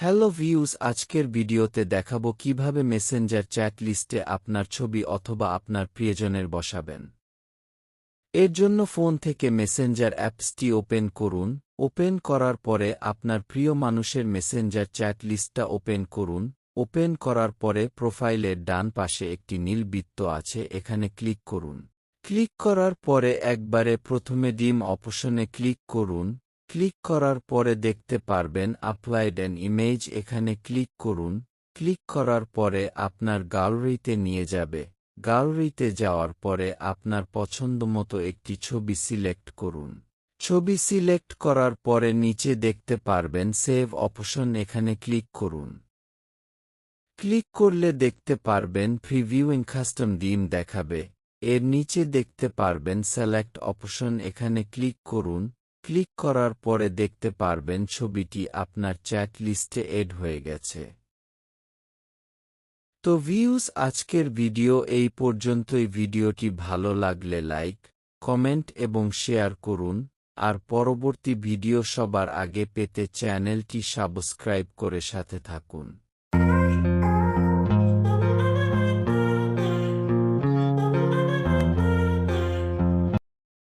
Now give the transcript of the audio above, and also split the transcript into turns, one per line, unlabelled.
Hello views, আজকের ভিডিওতে দেখাবো কিভাবে মেসেঞ্জার চ্যাট লিস্টে আপনার ছবি অথবা আপনার প্রিয়জনের বসাবেন। এর জন্য ফোন থেকে মেসেঞ্জার অ্যাপসটি ওপেন করুন। ওপেন করার পরে আপনার প্রিয় মানুষের মেসেঞ্জার চ্যাট লিস্টটা ওপেন করুন। ওপেন করার পরে প্রোফাইলের ডান পাশে একটি নীল বৃত্ত আছে, এখানে ক্লিক করুন। ক্লিক করার পরে একবারে প্রথমে ডিম অপশনে ক্লিক করুন। ক্লিক করার পরে দেখতে পারবেন আপলোড অ্যান ইমেজ, এখানে ক্লিক করুন। ক্লিক করার পরে আপনার গ্যালারিতে নিয়ে যাবে। গ্যালারিতে যাওয়ার পরে আপনার পছন্দমতো একটি ছবি সিলেক্ট করুন। ছবি সিলেক্ট করার পরে নিচে দেখতে পারবেন সেভ অপশন, এখানে ক্লিক করুন। ক্লিক করলে দেখতে পারবেন প্রিভিউইং কাস্টম ডিম দেখাবে। এর নিচে দেখতে পারবেন সিলেক্ট অপশন, এখানে ক্লিক করুন। ক্লিক করার পরে দেখতে পারবেন ছবিটি আপনার চ্যাট লিস্টে এড হয়ে গেছে। তো ভিউস, আজকের ভিডিও এই পর্যন্তই। ভিডিওটি ভালো লাগলে লাইক, কমেন্ট এবং শেয়ার করুন। আর পরবর্তী ভিডিও সবার আগে পেতে চ্যানেলটি সাবস্ক্রাইব করে সাথে থাকুন।